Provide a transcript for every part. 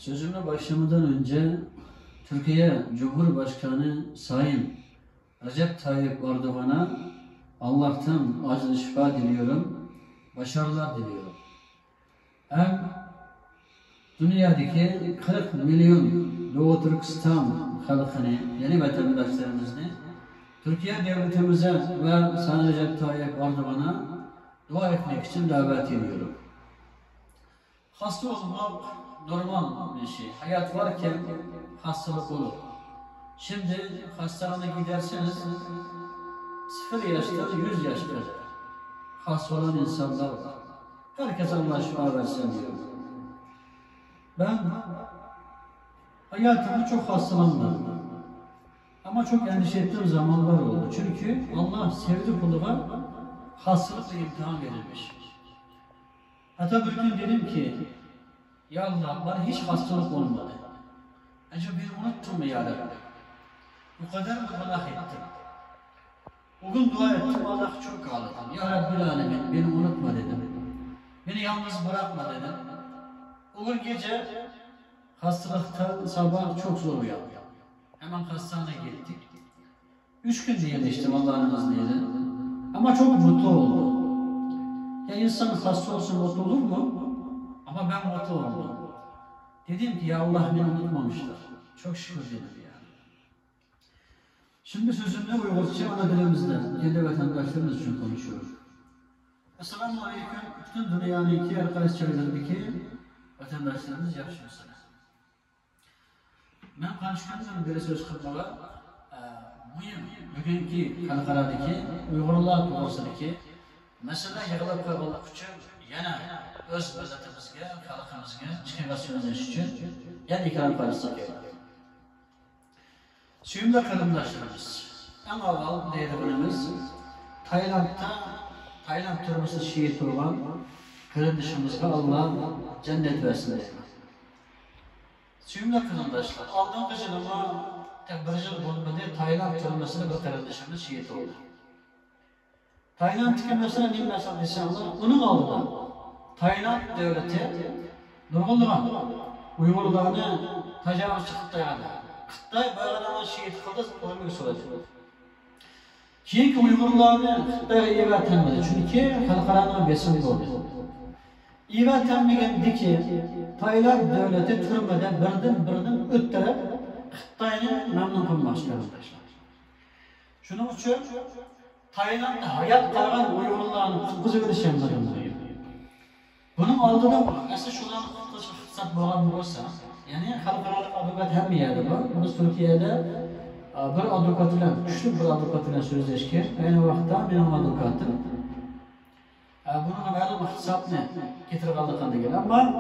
Sözüme başlamadan önce Türkiye Cumhurbaşkanı Sayın Recep Tayyip Erdoğan'a Allah'tan acil şifa diliyorum, başarılar diliyorum. Hem dünyadaki 40 milyon Doğu Türkistan halkını, yeni vatandaşlarımızı Türkiye devletimize ve Sayın Recep Tayyip Erdoğan'a dua etmek için davet ediyorum. Hasta olmak normal bir şey. Hayat varken hastalık olur. Şimdi hastaneye giderseniz 0 yaşta 100 yaş kadar hasta olan insanlar var. Herkes Allah şifa versin diyor. Ben hayatımda çok hastalandım. Ama çok endişe ettiğim zamanlar oldu. Çünkü Allah sevdiği kuluna hastalıkla imtihan verilmiş. Hatta bir gün dedim ki, ya Allah, bana hiç hastalık olmadı. Acaba beni unuttun mu ya Rabbi? Bu kadar mı günah ettim? O gün dua ettim, Allah çok ağladım. Ya Rabbil Alemin, beni unutma dedim. Beni yalnız bırakma dedim. O gün gece hastalıktan sabah çok zor uyandım. Hemen hastaneye gittik. 3 gün iyileştim Allah'ın izniyle. Ama çok mutlu oldum. Ya insan hasta olsun mutlu olur mu? Ama ben mutlu oldum. Dedim ki ya Allah beni unutmamışlar. Çok şükür dedim yani. Şimdi sözümle Uygurca ana dilimizde kendi vatandaşlarımız için konuşuyoruz. Esselamu Aleyküm. Bütün dünyanın iki arkadaş çevrelerindeki vatandaşlarımız yapışmışsınız. Ben konuşkanım bir söz kılmalar. Bugünkü halkaradaki Uygurlar topluluğundaki mesele yığılıp kırılmak için yana öz özetimizge, halkımızga çıkıvasyonuz için yana ikram parası gerek. Süyümlü kadınlaşlarımız, en avval deydiğimiz Tayland turumuzu şehit olan kardeşimizge Allah cennet versin deyim. Süyümlü kadınlaşlar, aldığım kızılımı tek bir yıl bulunmadı, Tayland turumuzda bir kardeşimiz şehit oldu. Tayland hükümetine ne mesaj insanlar? Onun aldı. Tayland devleti nurgulluğun Uygurlarını tecavüzçü Kıttay'a Kıttay bağlanan şehit kıldı, onu söyledi. Çünkü Uygurlarını Kıttay'a iyi vertenmedi. Çünkü halkaranın besin oldu. İyi vertenmedi ki Tayland devleti türmeden birden ötterek Kıttay'ını memnun kılmak istiyorlar. Şunun için Tayland'da hayat kalan Uygurlarını kızı verişemlerim diyor. Bunun aldığında aslında şunların kutlaşı fırsat boğan olsa, yani halkaralık avukat hem yerde var. Biz Türkiye'de bir avukat ile, güçlü bir avukat ile sözleşki, aynı vakitte benim avukatım. Bunun ma'lum ihtisabını getirip aldıklarında geliyor ama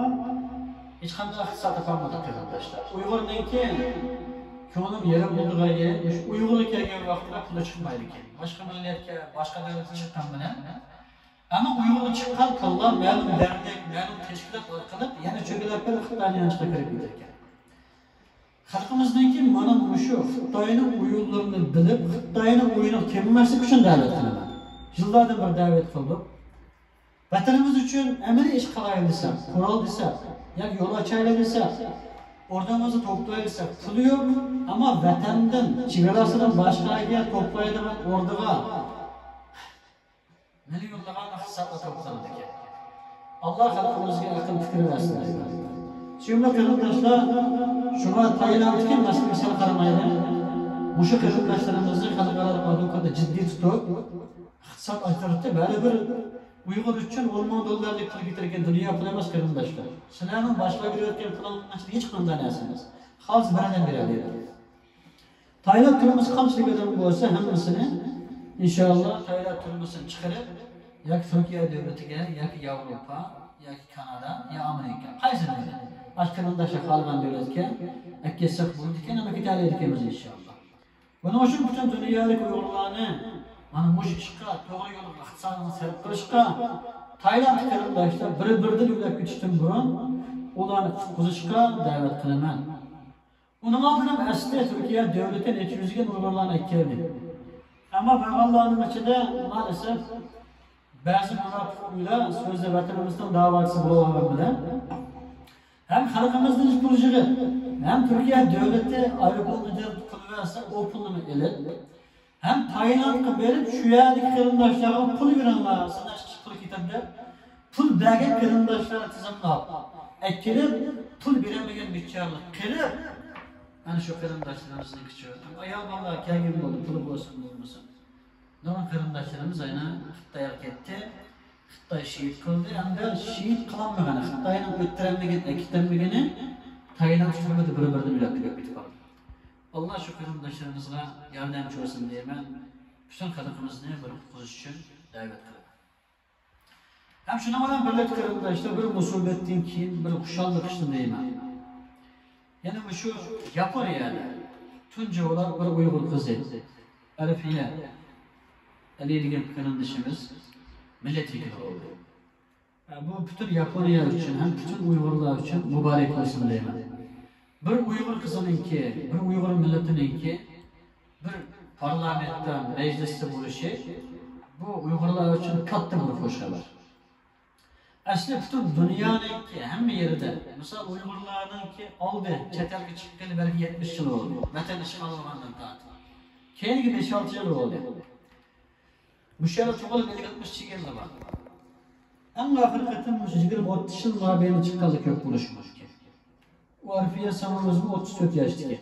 hiç kanday ihtisat yapamadık arkadaşlar. Uygur'daki Çoğunun yerim bulduğu gibi, Uygur'u kelgen vaxtında pula çıkmaydı ki. Başka milletke, başka devlete çıkan bilen. Ama Uygur'u çıkan pulla ma'lum dernek, ma'lum teşkilat kılıp, yani çökelerken Xitay'ın yanışına kirip giderken. Halkımızdaki manam şu, Xitay'ın Uygurlarını bilip, Xitay'ın oyunu temizlemesi için davet kılıp. Yıllardan bir davet kıldık. Vatanımız için emri iş kalayı desem, kural desem, yani yol açayla desem, ordamızı toplayırsak pulu yok ama vatandan, çigarasından başka yer toplayalım orduğa milyonlarla hesapla toplandı ki. Allah halkımızga akıl fikri versin. Şimdi arkadaşlar, şuna Tayland'daki meselesine karamaydı. Bu şu arkadaşlarımızı halkaralık adukada ciddi tutup, hesap aytarıttı, böyle bir Uygur için $10 dolarlık pul getirken dünya pul emas arkadaşlar. Sizlerden başka bir ülkenin pulunun hiç kandanasınız. Halk beraber beraber. Tayland turumuz kamçılık adamı olsa hemmisini inşallah Tayland turumuzun çıkarıp ya Türkiye devletine, ya Avrupa, ya Kanada, ya Amerika. Kaysın öyle. Başkanında şakalgan devletken, ekkesek bulurken ama İtalya ülkemiz inşallah. Bunun için bütün dünyadaki Uygurlarını mujikishqa, to'g'ri yo'l iqtisodini sarf qilishqa Tayland qarindoshlar bir-biridan yo'lab ketishdan burun ularni qutqizishga da'vat qilaman. Uning oldin aslida Turkiya davlati necha yuzga Uyg'urlarni keldi. Ammo Uyg'urlarning ichida maalesef ba'zi munofiqlar so'zda vatanimizdan da'vatchi bo'lgan bilan Hem halkımızın iş buluşuyor, hem Türkiye devleti ayrıkol müdürü pul verse o pulunu elir. Hem Tayland'a verip şu yerdeki kırındaşlara pul verenler, sana pul kitabda pul bergen kırındaşlara tizimlap. Ekilip pul veremeyen biçarlık kırıp hani şu kırındaşlarımızın küçüğü. Ayal vallahi kendin oldu, pulu olsun olmasın. Doğan kırındaşlarımız aynen Xitay'a gitti. Xitay şehit kıldı. Hem de şehit kılanmayan, Xitay'ın öttirenmegen, ekitlenmegeni Tayland hükümeti bir-birini bilaklık bitip aldı. Allah şu kırındaşlarımızla yardımcı olsun diye ben bütün halkımızı bir kuz için davet kılıyorum. Hem şuna olan birlik kırındaşlar bir musibetten keyin bir kuşallık için deyman. Yani şu Japonya'da tunca olan bir Uygur kızı Arifiye Ali degan kırındaşımız milletvekili oldu. Bu bütün Japonya için hem bütün Uygurlar için mübarek olsun deyman. Bir Uygur kızınınki, bir Uygur milletininki bir parlamentten, mecliste buluşu bu Uygurlar için kattı bir hoş haber. Aslında bütün dünyanınki hem bir yerde, mesela Uygurlarınki oldu, çetelge çıkkalı belki 70 yıl oldu. Vatan işgal olmandan tatil. Kendiki 5-6 yıl oldu. Bu şehirde çok olup 50-60 yıl var. Ama hakikaten bu 20-30 yıl var benim çıkkalık yok buluşmuş ki. O Arifiye sanımızın 34 yaştaki.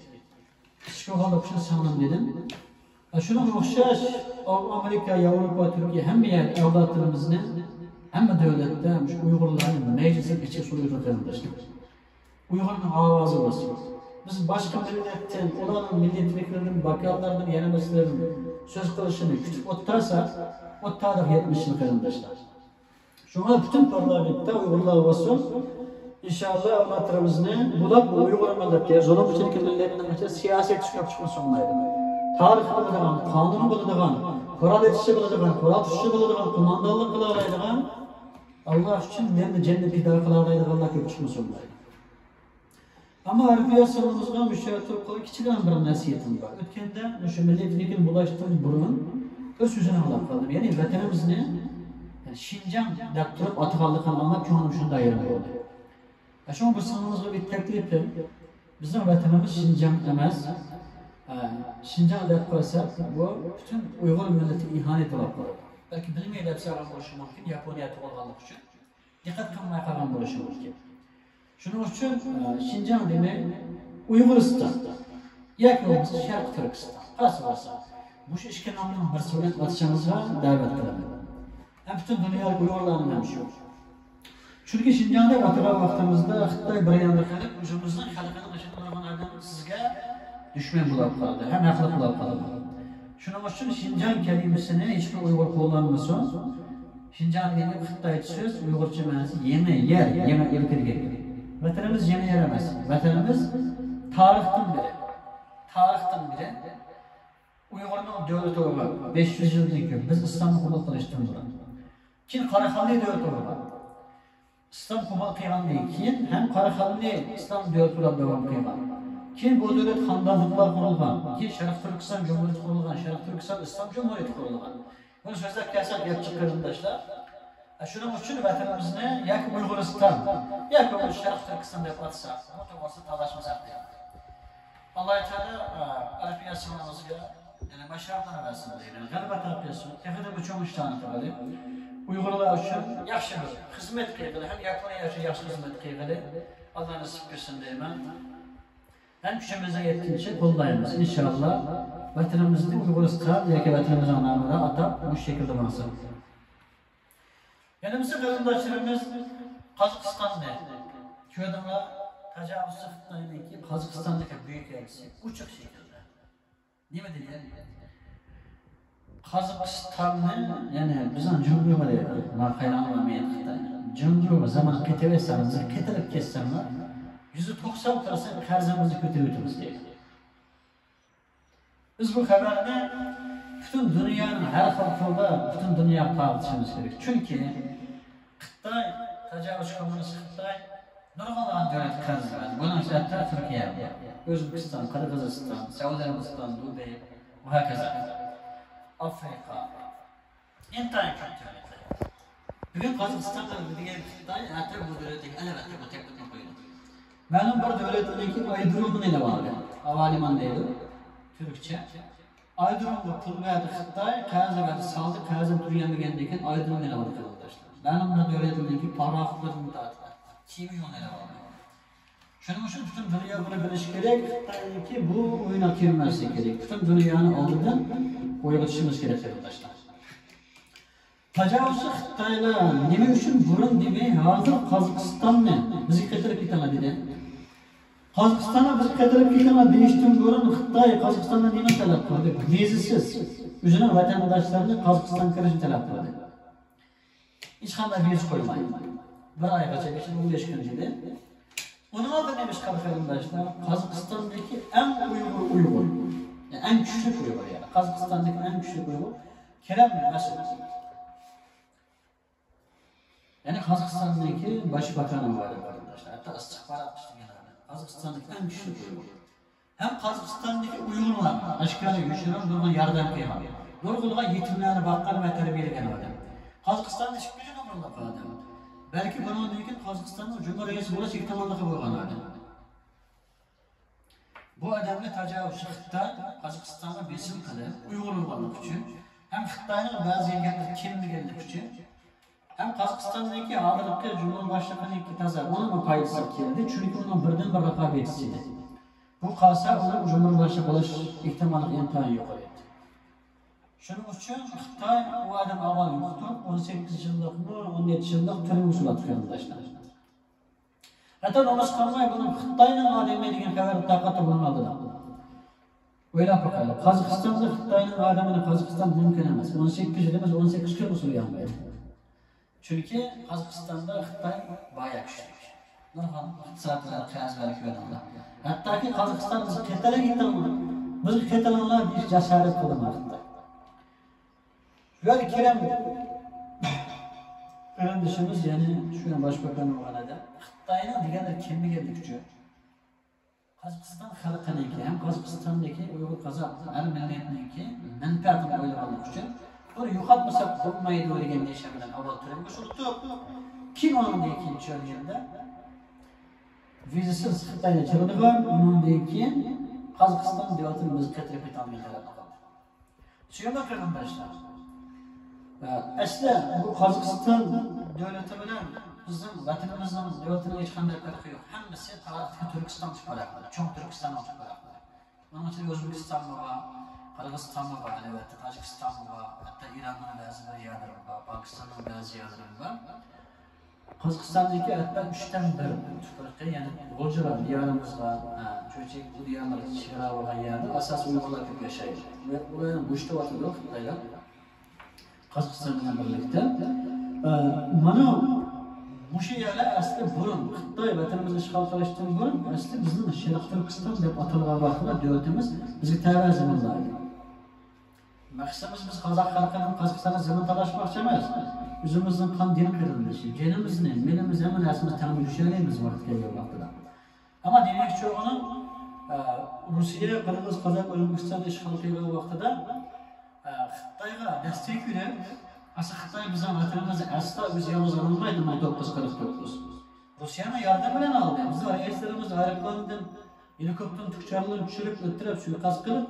Psikohalı kuşun sanım dedim. Şuna okşaş Amerika, Avrupa, Türkiye hem bir yer evlatlarımızın hem de devlette hem şu Uygurların meclisin içi soruyor kırındaşlar. Uygur'un avazı olsun. Biz başka milletten, olanın milletvekillerinin, bakanlarının, yenemeslerinin söz kılışını küçük otarsa, o tarih 70 yıl kırındaşlar. Şuna bütün parlamentte Uygurlar olsun. İnşallah evlatlarımızın bulak bu Uygur milleti, zulümçilik milletinin siyaset çıkıp olmaydı. Tarih kılıdığın, kanunu kılıdığın, kural etişi kılıdığın, kural tutuşu kılıdığın, kumandalık kılıdığın, Allah için ben de cennet idare kılıdığın Allah gibi çıkmış olmaydı. Ama Arifiye sanımızda müşahit olarak küçük bir nasiyetim var. Ötkende şu milletvekili bulaştığım burun, öz yüzüne alakalı. Yani vatanımız ne? Yani Şincan yaptırıp atıkallık anlamak ki hanım şunu da ayırmıyordu. Şu an bu sanımızda bir teklifle bizim vatanımız Şincan demez. Şincan yapılsa bu bütün Uygur milleti ihanet olarak kalır. Belki bilmeyen hepsi alan buluşu mümkün, Japonya'da olganlık için. Dikkat kılmaya kalan buluşu mümkün. Şunun için Şincan demek Uyguristan, yakınımız Şarkı Türkistan. Nasıl olsa bu işkin namının bir söylet atışımıza davet kılalım. Hem bütün dünya Uygurlarının hem şu. Çünkü Şincan'da hatırlar vaktimizde Xitay bir yanında kalıp ucumuzdan halkının ışıklı olan adam sizge düşman bulup kaldı. Hem haklı bulup kaldı. Şunun için Şincan kelimesini hiçbir Uygur kullanmasın. Şincan demek Xitay söz Uygurca manası yeme yer, yeme irkirge. Vatanımız yeme yer emez. Vatanımız tarihten beri Uygur'un devleti var. 500 yıldan ki biz İslam'ı kumal kılıştığımız var. Çin Karahanlı devleti var. İslam kumal kıyman değil. Çin hem Karahanlı İslam devleti var devam kıyman. Çin bu devlet handanlıklar kurulgan. Çin Şarkı Türkistan Cumhuriyeti kurulgan. Şarkı Türkistan İslam Cumhuriyeti kurulgan. Bunu sözler keser gerçek kırındaşlar. Şunun için vatanımız ne? Yak Uyguristan, yak o Şarkı Türkistan deyip atsa, mutlaka talaşmasak diye. Allah-u Teala Arifiye sanımızı yani başarıdan versin diye. Galiba tarafıyorsun. Tefede bu çok iştahını tabi. Uygurlar için yaxşı bir hizmet kıyıgılı. Hem Japonya için yaxşı hizmet kıyıgılı. Allah nasip etsin diye ben. Hem gücümüze yetkince kullayımız. İnşallah vatanımızın Uyguristan, yaki vatanımızın namına atıp bu şekilde varsın. Yani bizim kırındaşlarımız Kazakistan'da. Şu adamlar tecavüz sıfırlarının ki Kazakistan'daki büyük elçisi. Uçuk şekilde. Değil mi dedi? Kazakistan'ın yani bizim Cumhurbaşkanı makaylanı var meydanında. Cumhurbaşkanı zaman keteverseniz, ketelip kessenler %90% karzımızı kötülütümüz değil. Biz bu haberde bütün dünyanın her tarafında bütün dünya tartışmamız gerek. Çünkü Xitay, tecavüz komünist Xitay, nurg'unlagan devlet qarz beradi. Bunun hatta Türkiye, Özbekistan, Qirg'iziston, Saudiya Arabiston, Dubay ve hakaza. Afrika. İntayin çok devletler. Bugün Kazakistan'da degan Xitay hatta bu devletdagi albatta bu tek koydu. Ma'lum bir davlatdagi Aydurumni ele var. Avaliman deydi. Türkçe. Aydurumga pul berdi Xitoy, qarzga soldi, qarzini to'lamagan ekan Aydurumni ele var arkadaşlar. Ma'lum bir davlatdagi paroxlar muddatida chemiyonni ele var. Shuning uchun butun dunyo buni bilishi kerak, Xitoyniki bu o'yinga kelmasligi kerak. Butun dunyoni oldidan o'yg'otishimiz kerak arkadaşlar. Tajovuzchi Xitoylar nima uchun burun demay hozir Qozog'istonni bizga qaytarib ketadi dedi. Qozog'istonni bizga qaytarib ketadi deyishdan burun Xitoy Qozog'istondan nima talab qildi? Vizasiz o'zining vatandoshlarni Qozog'istonga kirishni talab qildi. Hech qanday viza qo'ymaydi. Bir oygacha 15 kun dedi. Onun adı neymiş arkadaşlar? Kazakistan'daki en Uygur. Yani en küçük Uygur yani. Kazakistan'daki en küçük Uygur. Kerem mesela. Yani Kazakistan'daki başbakanı var arkadaşlar. Hatta istihbarat işte genelde. Kazakistan'daki en küçük Uygur. Hem Kazakistan'daki Uygurlar aşkına güçlüğün durduğun yardım kıymalı. Durduğuna yetimlerine bakkan ve terbiyeleken adam. Kazakistan'da hiçbir şey olmalı adam. Belki bunun için Kazakistan'ın Cumhuriyeti burası iktidarlığı boygan adam. Bu adamla tecavüzçü Xitoy Kazakistan'a besim qilib, Uyg'urlarning uchun hem Xitoyning ba'zi yerlarida kelmaganlik uchun hem Qozog'istondagi hozirgi Cumhurbaşkanligi toza onun foydasi keldi, chunki uning birdan bir raqobatchisi edi. Bu qolsa uning Cumhurbaşkanı bo'lish ehtimoli intayin yuqori edi. Shuning uchun Xitoy u odam avval yo'qdi, 18 yillikmi, 17 yillik turmush usulatdi qarindoshlar. Hatta namaz qilmay buni Xitoyning odami degan xabar taqati bo'lmadi. O'ylab qo'yinglar. Qozog'istonda Xitoyning odamini Qozog'iston mumkin emas. 18 yil emas, 18 kun usul yanmaydi. Chunki Qozog'istonda Xitoy boya kuchli. Nurg'on iqtisodiyot qarzlari ko'radi. Hattoki Qozog'iston bizni qaytarib ketdi. Biz qaytaranlar deyish jasorat qilmoqda. Böyle Kerem kardeşimiz yani şu an başbakan olanda Xitoyning deganlar kimga keldi kuchi? Qozog'iston xalqininki ham Qozog'istondagi Uyg'ur qozoq har millatniki manfaatini o'ylaganlik uchun bir yo'qotmasak bo'lmaydi degan desha bilan avval turib surtib. Kim o'ndan ikkinchi yilda vizasiz Xitoyga chiqadigan, undan keyin Qozog'iston davlatini biz qaytarib ketolmaydilar. Shunday qarindoshlar. Aslida bu Qozog'iston davlati bilan bizning vatanimizning davlatining hech qanday farqi yo'q. Hammasi tarixda Turkiston chiqaradi, cho'ng Turkiston chiqaradi. Buning uchun O'zbekiston va Qirg'iziston va albatta Tojikiston va hatto Ironning ba'zi bir yerlari va Pokistonning ba'zi yerlari va Qozog'istondagi hatto 3dan 1 tuproqqa, ya'ni G'o'jalar diyorimiz va cho'chak bu diyorlar chegara bo'lgan yerda asosan Uyg'urlar ko'p yashaydi. Va ular bo'shlayotadi Xitoylar. Qozog'iston bilan birlikda mana o'sha yerlar aslida burun Xitoy vatanimizni ishg'ol qilishdan burun aslida bizning Sharq Turkiston deb atalgan vaqtda davlatimiz bizga ta'zim qiladi. Maqsadimiz biz qozoq xalqining Qozog'istonga zamin talashmoqchi emas. O'zimizning qon din qirilishi, dinimizni, millimizni ham narsani ta'minlab yurishimiz vaqt kelgan vaqtida. Ammo demakchi uni Rossiya, Qirg'iz, Qozoq, O'zbekiston ishg'ol qilgan vaqtida Xitoyga destek verib, asıl Xitoy bizning vatanimizni asla o'z yolg'iz olmaydi 1949. Rossiyaning yordami bilan oldi. Biz ayslarimiz aeroplandan helikopterdan tukcharlarni tushirib o'tirib, suiqasd qilib,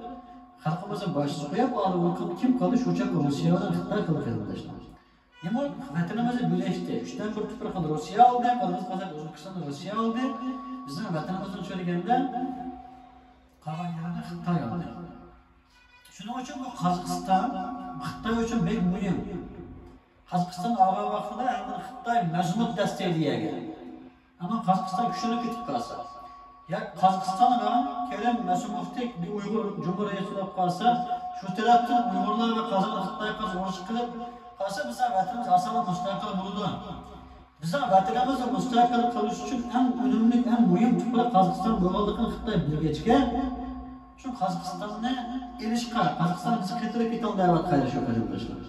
xalqimizga boshsiz qo'yib oldi. Kim qoldi shu chaq Rossiya bilan Xitoy qilib tashladi. Nima vatanimizni bo'lishdi. 3dan 1 tuproqni Rossiya oldi, Qirg'iz, Qozoq, O'zbekiston Rossiya oldi. Bizning vatanimizni so'raganda qolgan yerni Xitoy oldi. Shuning uchun bu Qozog'iston Xitoy uchun bek muhim. Qozog'iston avval vaqtida Xitoy mazmut dastaydiga. Ammo Qozog'iston kuchlanib ketib qolsa, ya Qozog'istonga Kerem Masumovdek bir Uyg'ur Cumhuriyeti qilib qolsa, shu tarafdan Uyg'urlar va Qozog'lar Xitoyga urush qilib qolsa, bizning vatanimiz asosan mustaqil bo'ladi. Bizning vatanimizni mustaqil qilish uchun eng unumli, eng muhim tuproq Qozog'iston bo'lganligini Xitoy bilgachga şu Qozog'istonni erishqa, Qozog'iston bizni qaytarib ketolmayapti qayta shu qarindoshlar.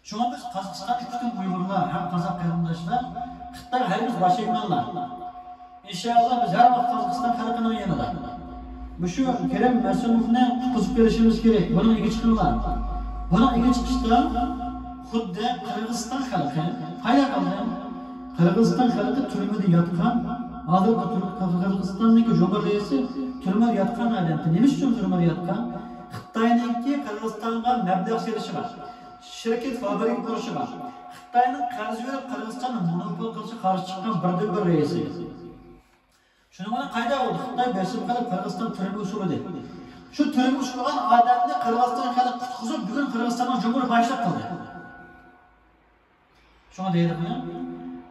Şu an biz Qozog'istonlik butun Uyg'urlar ham qozoq qarindoshlar Xitoy harbiy boshlig'manlar. İnşallah biz har vaqt Qozog'iston xalqining yanida. Bu shu Kerem Masumovni qutqizib berishimiz kerak. Buni ega chiqinglar. Buni ega chiqishda xuddi Qirg'iziston xalqi, qayda qoldi? Qirg'iziston xalqi turmada yotgan hozir Qirg'izistondagi Jo'mar-reisi turmada yotgan odam. Nima uchun turmada yotgan? Xitoyningki Qirg'izistonga mablag' selishi bor. Shirkat fabrika qurishi bor. Xitoyning qarz berib Qirg'izistonni monopol qilishga qarshi chiqqan birdan-bir reisi. Shuni mana qayda bo'ldi? Xitoy besim qilib Qirg'iziston turma usulida. Shu turma usulgan odamni Qirg'iziston xalq qutqizib, bugun Qirg'izistonning Jo'mar boshliq qildi. Shuna deydi-mi?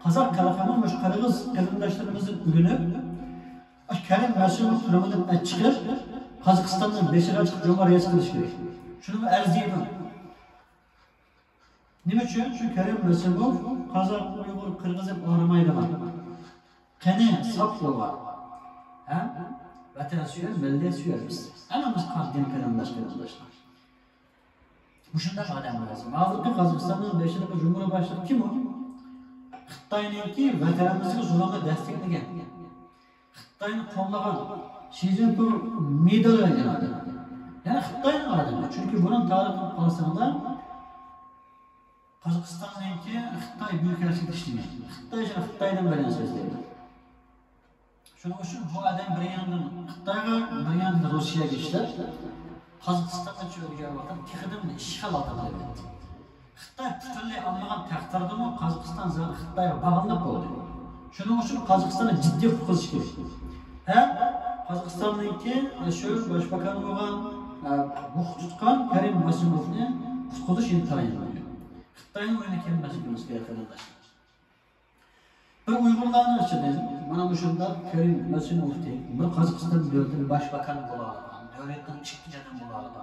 Qozoq xalqimiz mush Qirg'iz qarindoshlarimizni ugunib, Karim Mas'ulov turmadan chiqib, Qozog'istondan beshiga chiqib Jo'mar reis qilish kerak. Shuni arziydi. Nima uchun? Shu Karim Mas'ulov Qozoq, Uyg'ur, Qirg'iz deb o'ramaydilar. Qani sop bo'lgan. Ha? Vatan suyar, millat suyar biz. Hammamiz qaddim qarindoshlar. Bu shunday odam bo'lsa, hozirgi Qozog'istonning beshiga Jo'mar boshliq kim u? Xitoyningki vatanimizga zulmga desteklangan. Xitoyni qo'llagan Xi Jinping medal olgan odam. Ya'ni Xitoyning odami. Chunki buning tarixini qarasanglar Qozog'istonningki Xitoy buyurtmasi ishlagan. Xitoydan bilan so'zlaydi. Shuning uchun bu odam bir yandan Xitoyga, bir yandan Rossiyaga ishlab, Qozog'istonga cho'g'gan vaqt texnikum ishg'ol qiladi. Xitoy butunlay olmagan taqdirdami Qozog'iston zoti Xitoyga bog'liq bo'ldi. Shuning uchun Qozog'istonni jiddiy qilish kerak. Qozog'istonningki shu boshbakan bo'lgan bu tutgan Karim Mas'ulovni qutqizish intayin. Xitoyning o'yini kelmas bo'lsa kerak qardoshlar. Bir Uyg'urlarning ichidan mana bu shunda Karim Mas'ulovdek bir Qozog'iston davlatining boshbakani bo'ladi. Davlatning ichkidan bo'ladi.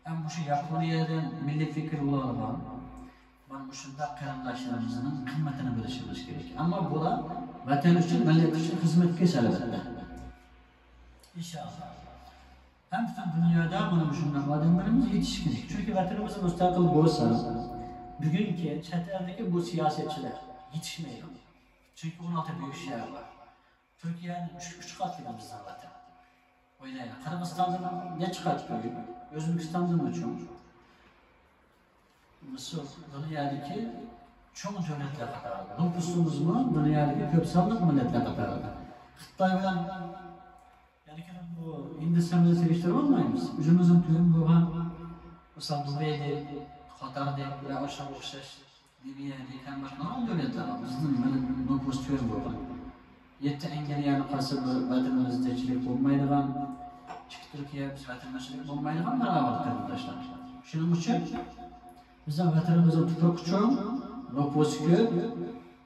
Hem bu Yaponiyadan milliy fikr bo'ladi. Mana bu shunda qarindoshlarimizning qimmatini bilishimiz kerak. Ammo bular vatan uchun, millat uchun xizmatga albatta. İnşallah. Hem bütün dünyada mana shunday odamlarimiz yetishi kerak. Chunki vatanimiz mustaqil bo'lsa, bugungi chet eldagi bu siyosatchilar yetishmaydi. Chunki 16 büyük shahar var. Turkiyaning 3 qatli bizdan vatan. O'ylayman, Qirg'izistondan necha qatli ko'p? O'zbekistondan uchun. Misr dunyodagi cho'ng davlatlar qatorida. Nüfusumuzmi dunyodagi ko'p sonli millatlar qatorida. Xitoy bilan bu Hindistan'da seviştirme olmayız. Üzümüzün tüyün boğan, misal Dubey'de, Katar'da, ya aşağı okşaş, Libya'da, hem başka ne devletler var? Bizim nüfus tüyün boğan. Yetti engelleyen karşı vatanımızda içilik olmaydıgan, çıkı Türkiye biz vatandaşlık olmaydıgan beraber arkadaşlar. Şunun için bizim vatanımızın tutuk çoğun, nüfus köp,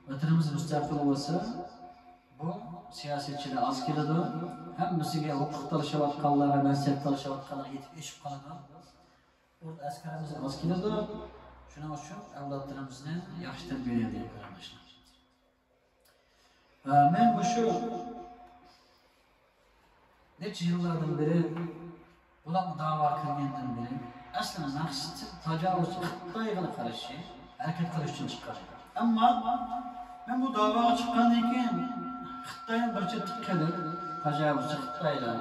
vatanımız müstakil olsa bu siyasetçiler az keladi, hammasiga huquq talashayotganlar, mansab talashayotganlar yetib eshib qoladi. Orada askarimiz az keladi. Shuning uchun avlodlarimizni yaxshi tarbiyalaydi qardoshlar. Men bu shu necha yillardan beri bularni da'vo qilgandan beri aslida maqsadi tajovuzchi Xitoyga qarshi harakat qilish uchun chiqqan. Ammo men bu da'voga chiqqandan keyin Xitoyning bir chetga kelib, tajovuzchi Xitoylar,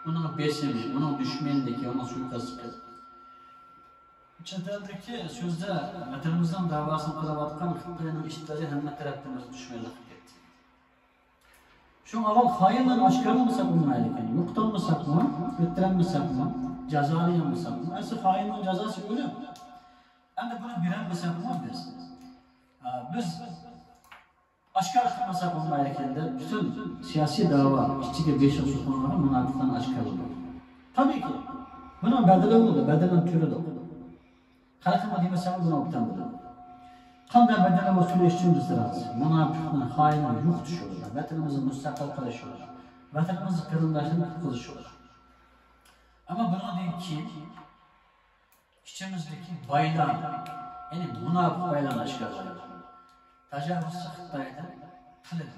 uning besimi, uning dushmandiki, uning suiqasdi. Chet eldagi so'zda vatanimizdan da'vosini qilayotgan Xitoyning ishlari hamma tarafdan dushmanlik qildi. Shu avval xoinlar oshkorlamasak bo'lmaydi ekan. Nuqtonmasakmi, o'ttiranmasakmi, jazolayanmasakmi? Asli xoinning jazosi o'lim. Endi buni berolmasakmi biz aşkar qilmasak bo'lmaydi ekanda, bütün siyosiy da'vo ichiga 5 yil so'qilgan munofiqlarni aşkar bo'ldi. Tabiiyki, buni badali bo'ldi, badaldan turadi. Xalqima demasa buni obdan bo'ladi. Qanday badali va so'rash uchun biz lazım. Munofiqlarni, xoinlarni yo'q tushiradi. Vatanimizni mustaqil qilish uchun, vatanimizni qarindoshini qilish uchun. Ammo bundan keyin ichimizdagi boylar, ya'ni munofiq boylarni aşkar qiladi. Tajovuzchi Xitoydan qilib,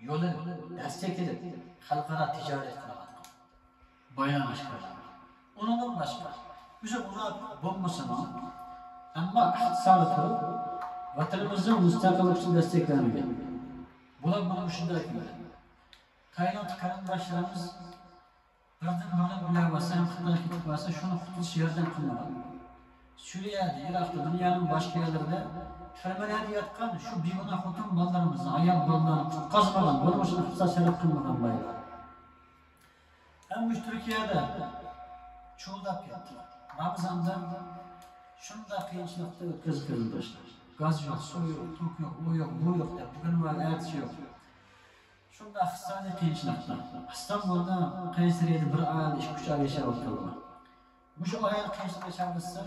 yo'lini desteklab, xalqaro tijorat qiladi. Boylanish qiladi. Undan boshqa, o'sha ular bo'lmasa ham, ammo iqtisodiy turib, vatanimizni mustaqillik uchun desteklangan. Bular mana shunday qiladi. Tailand qarindoshlarimiz birdan bilan ular bo'lsa, Xitoy ketib bo'lsa, shuni qutilish yerdan qiladi. Suriye'de, Irak'ta, dünyanın başka yerlerinde termelerde yatkan şu biguna hutun ballarımızı, ayağım ballarını kazmadan, bunu başına hassasiyet kılmadan baylar. Hem Türkiye'de çoğuldak yattılar. Ramazan'da şunda kıyınçılıkta kız kırılmışlar. Gaz yok, su yok, tok yok, o yok, bu yok der. Bugün var, ertesi yok. Şunda hastane kıyınçılıkta. İstanbul'da Kayseri'de bir ayal iş kuşağı yaşar ortalığı. Bu şu ayal kıyınçılık yaşarmışsa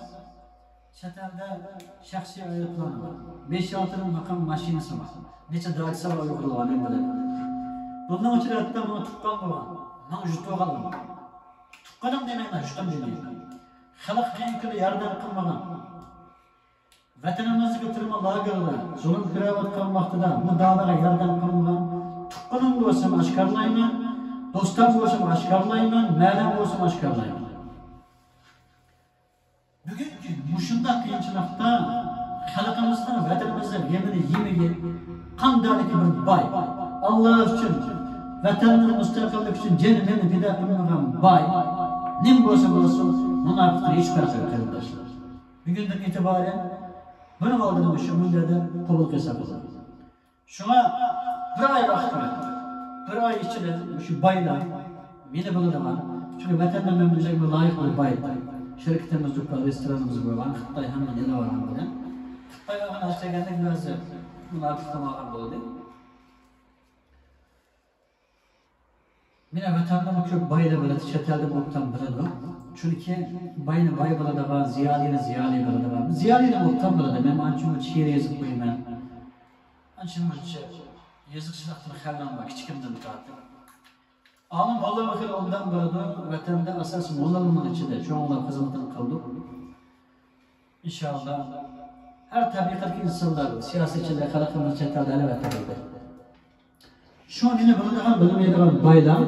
Çetelde şahsi ayetler var. 5-6'nın makam maşinesi var. Neçe dağıtsa var yukarı var ne böyle. Bundan ötürü hatta buna tukkan var. Bana jutu kalın. Tukkanım demeyin, jutum demeyin. Halk kıyınkılı yardım kılmadan. Vatanımızı götürme lağırda, zulüm kıravat kalmakta bu dağlara yardım kılmadan. Tukkanım olsam aşkarlayman, dostum olsam aşkarlayman, məlem olsam aşkarlayman. Bugünkü muşunda kıyınçılıkta halkımızdan, vatanımızdan yemini kandaki bir bay. Allah için, vatanının müstakillik için cennet fida kılmadan bay. Ne olsa münafıklar hiç fark yok arkadaşlar. Bugünden itibaren bunu kaldırmışım, bunda da kulluk hesabı. Şuna bir ay vakti var. Bir ay içinde şu baylar, beni bunu da var. Çünkü vatandan memleketine layık bir bay. Şirketimiz var, restoranımız var, Kıttay hemen ele var böyle. Kıttay hemen açacağında biraz münafıklama oldu. Mine vatandan çok bayla böyle çetelde boktan burada. Çünkü bayını bay burada var, ziyaliyle burada var. Ziyaliyle boktan burada. Ben ançımı şiir yazıp koyayım ben. Ançımı yazıkçılıktan xərlanma, kiçikimdən qaatım. Alım vallahi bakır ondan burada vatanda asas molalımın içinde çoğunluğa hizmetini kıldık. İnşallah her tabikattaki insanlar, siyasetçiler, halkımız çetelde elbette kaldı. Şu an yine bunu bilmeyeceğim baylar.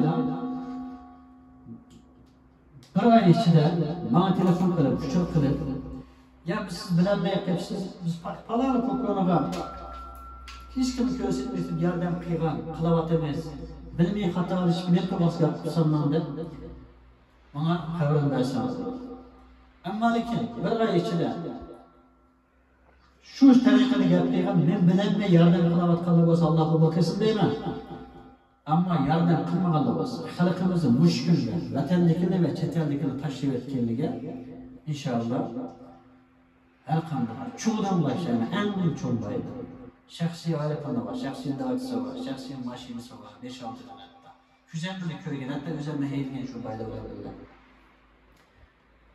Bir ay içinde bana telefon kılıp, küçük kılıp, ya siz bilenmeyip hepsiniz, biz pahalı kokuyorlar. Hiç kim göstermeyip yerden kıygan, kılavat emez. Bilmeyi hata alışıp ne tobası yapıp sanlandı. Ona haberini verseniz. Ama lakin bir ay içinde şu tarikada yaptığım men bilenmey yerden kılavat kalıp olsa Allah bu bakırsın değil mi? Ama yerden kılmakalı olsa halkımızın müşkülü, vatandakini ve çeteldekini taşıyıp etkinliğe inşallah her kandılar. Çoğudan başlayın, en çok baydı. Şahsi aletana var, şahsi dağıtısı var, şahsi maşinisi var, 5-6 tane hatta. Güzellik köygen, hatta üzerine heyligen şu bayda olabilirler.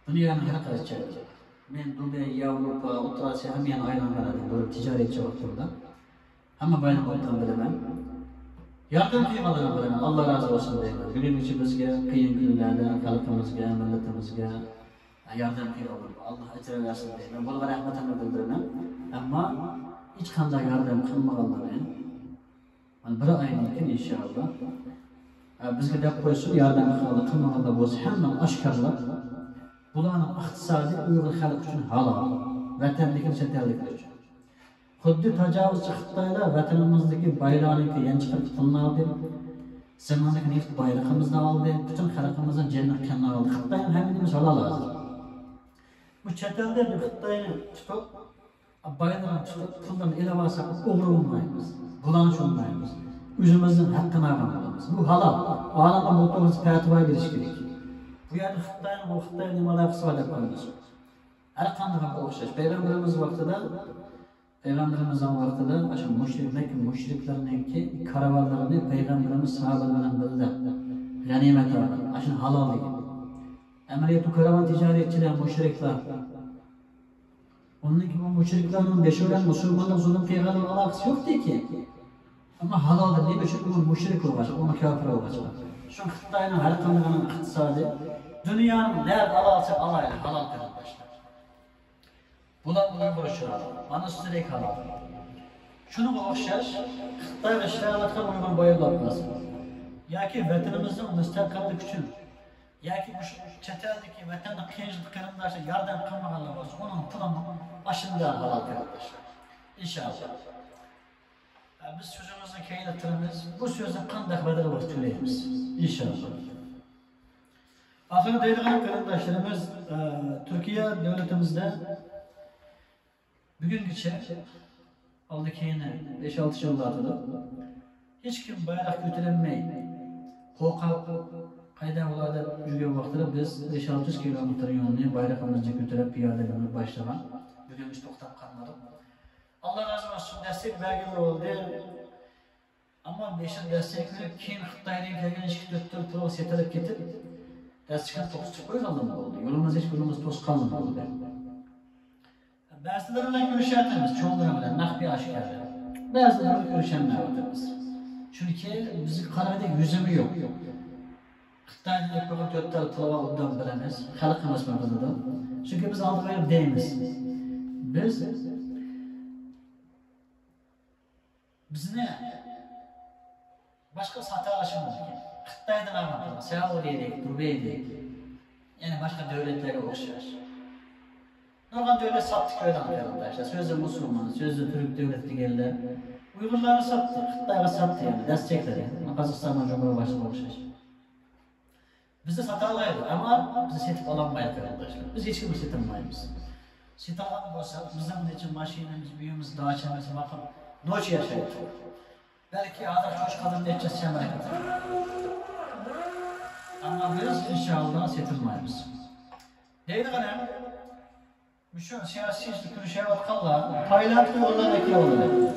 Dünyanın her kadar çağıracak. Ben Dubai, Avrupa, Orta Asya hemen ayran kanadım, böyle ticaretçi vaktimde. Ama bayram ortam bilemem. Yardım kıymalarına bilemem, Allah razı olsun deyim. Günün içimizge, kıyın günlerde, halkımızga, milletimizge yardım kıymalarına, Allah ecre versin deyim. Bunu rahmetimi bildirmem. Ama hiç kanday yardım kılmağalarını, bir ayın inşallah. Bizge de koysun yardım kılmağalarında olsa hemen aşkarlar. Bularning iqtisodiy Uyg'ur xalqi uchun halol, vatandagi chetliklar uchun. Xuddi tajovuzchi Xitoylar vatanimizdagi bayroqni yanchib qilmadi. Zamondagi neft bayrog'imizni oldi, butun xalqimizning jannat kanalini oldi. Xitoyning hammamiz halol hozir. Bu chetlarda bir Xitoyni tutib, bayrog'ini tutib, puldan ilavasi o'g'ri bo'lmaymiz. Bularni tushunmaymiz. O'zimizning haqqini olamiz. Bu halol. Olamga muhtoj fatvo berish kerak. Bu yerde Xitoyning nimalar qilsa deb qo'yamiz. Har qanday o'xshash. Peygamberimizning vaqtida o'sha mushriklarninki karavanlarini Peygamberimiz sahobalar bilan bildi. G'animat oldi. Ashun halolligi. Amaliyotda karavan tijoratchilar mushriklar. Onning bu mushriklarning beshoran musulmonlar zulm qilganlar aloqasi yo'q-ki. Ama halol deb uchun u mushrik bo'lgan, uni kafir bo'lgan. Şu Xitoyning har qanday iqtisodi dunyoning nar alolsa alayli halol qilib tashlar. Bular Uyg'ur uchun mana sizlarga halol. Shunga o'xshash Xitoy va shariatga Uyg'ur boylar bo'lsin. Yoki vatanimizning mustaqillik uchun yoki bu chet eldagi vatanni qiyinchilik qarindoshlar yordam qilmaganlar bo'lsa, uning pulini ashunda halol qilib tashlar. İnşallah. Biz sözümüzü keylettirimiz, bu sözün qanday badal var tölaymiz. İnşallah. Ahir deydigan qarindoshlarimiz, Türkiye devletimizde bugüngacha oldi keyin 5-6 yillarda hech kim bayroq ko'tarilmay, qo'rqib qaydan bo'ladi yurgan vaqtida biz 5-600 kilometr yo'lni bayroqimizni ko'tarib piyodalikni boshlagan. Bugun biz to'xtab qolmadik. Allah razı olsun, destek belgeler oldu. Ama beşin destekleri keyin Xitoydan kelgan 2-4 yil turib setilib ketib, destekni to'sib qo'yganlar bo'ldi. Yo'limiz hech birimiz to'sqanlar bo'ldi. Ba'zilar bilan ko'rishyapmiz, cho'nlar bilan naqbi oshkor. Ba'zilar bilan ko'rishamayapmiz. Chunki bizning qarayda yuzimiz yo'q. Xitoydan ko'rib 4 yil turib undan bilamiz, xalqimiz maqsadida. Chunki biz oldinga deymiz. Bizni başka satalaşımız mümkün. Xitoydan almadılar, Saudiyadan, Dubay'dan, yani başka devletlere okşar. Nurgan devlet sattık öyle arkadaşlar. Sözde Müslüman, sözde Türk devleti geldi. Uygurları sattı, Xitoy'a sattı yani, destekledi. Kazakistan'dan Cumhurbaşkanı okşar. Biz de satalaydı ama bizi setip alamayız arkadaşlar. Biz hiç kimi setilmeyiz. Setalan olsa, bizim için maşinemiz, büyüğümüz, dağçamız, bakın, noç yaşayıp. Belki ağır hoş kadın edeceğiz şemre kadar. Ama biz inşallah setilmeyiz. Değil mi? Şu siyasi kuruşavat kallar, Tayland yollarına ekle oldu.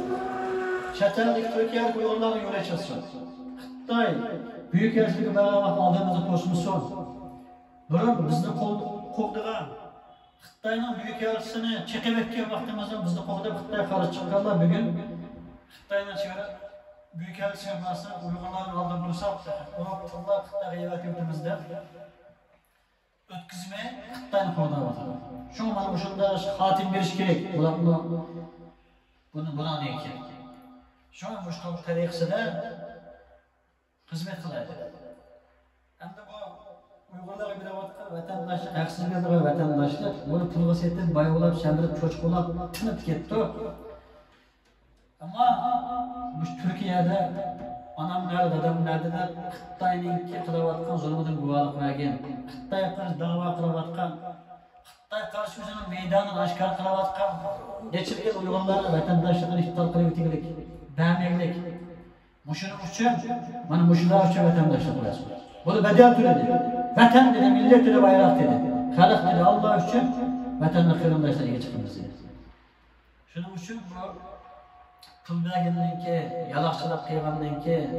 Çetenlik Türkiye yollarına yol açılsın. Xitoy büyük yerçilik beraber aldığımızı toşmuşsun. Burun bizni qo'g'digan Xitoyning büyük yerçisini çekip etken vaktimizde bizni qo'g'dib Xitoy qarshi chiqqanlar bugun Xitoyning chegara büyük yerçisi yapması Uygurlarning oldida bo'lsa, uni to'g'rilab Xitoyga yetkazimizda o'tkazmay Xitoyni qo'g'dayapti. Şu mana o'shunda xotim berish kerak. Buni deyki. Şu an bu tariqasida xizmat qiladi. Endi bu Uygurlarga berayotgan vatandoshlar, haqsizliklarga vatandoshlar buni pulga setib, boyolab, shamdirib, cho'chqolab tinib ketdi. Ama bu Türkiye'de anamlar, dadamlar Xitoyning qilayotgan zulmidan guvohlik bergan, Xitoyga qarshi da'vo qilayotgan, Xitoy qarshi o'zining maydonini oshkor qilayotgan necha yil Uygurlar vatandoshligini iqtidor qilib o'tganlik, bamiylik. Muşunun için, bana muşlar için vatandaşlık lazım. Bunu bedel türedi. Vatan dedi, millet dedi, bayrak dedi. Halk dedi, Allah için vatandaş kırımdaşlarına çıkmamız dedi. Şunun için bu puldaginden ki, yalakçılık kıygandan ki,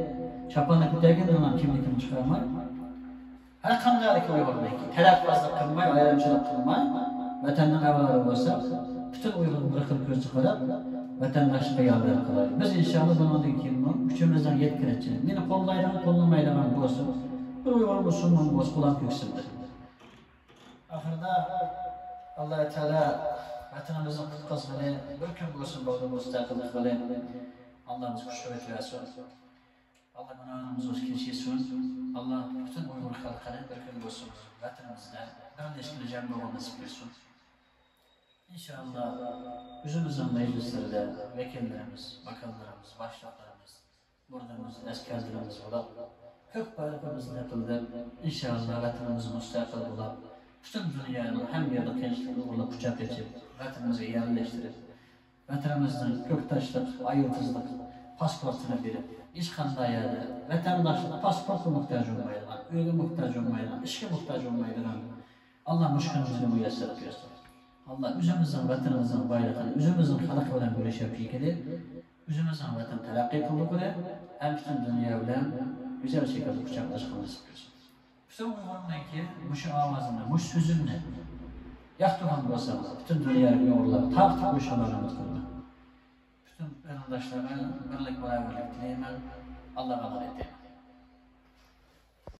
çapanlık öteginden kimlikini çıkarmay. Her kandalık Uygur'dan ki, telaffuzlık kılmay, ayrımcılık kılmay, vatanın evları olsa, bütün Uygur'u bırakıp göz çıkarıp, vatandaşlığa yardım kılar. Biz inşallah bundan keyin üçümüzden yetkileceğiz. Beni kollaydan, kollamaydan olsun. Bir Uygur Müslüman olsun, kulak yükseldi. Ahırda Allah-u Teala vatanımızın kutlasını bir gün olsun, bağlı müstakillik kılın. Allah'ımız kuşavet versin. Allah günahımız olsun, keçisin. Allah bütün Uygur halkını bir gün olsun, vatanımızda birleşkili cembe olması bilsin. İnşallah yüzümüzün meclislerde vekillerimiz, bakanlarımız, başlıklarımız, buradamız, askerlerimiz olarak kök bayrakımızın yapıldı. İnşallah vatanımızı müstakil bulup, bütün dünyanın hem yerde gençliğini uğurla kucak geçip, vatanımızı yerleştirip, vatanımızın köktaşlık, ayırtızlık, pasportunu verip, iş kandığı yerde, vatandaşlık, pasportu muhtaç olmayla, ürünü muhtaç olmayla, işe muhtaç olmayla, Allah müşkülümüzü müyesser gösterir. Allah üzümüzün, vatanımızın bayrağını, üzümüzün halkı olan güreş yapıyor ki, üzümüzün vatan telakki kıldık ile, hem bütün dünya ile güzel şekilde kucaklaşmamızı istiyoruz. Bütün Uygur'un ki, muşu avazında, muş sözünle, yaktıran basamız, bütün dünya ile yollar, taktik kuşalarımız kıldı. Bütün vatandaşlara birlik beraberlik dileyim, Allah'a emanet edeyim.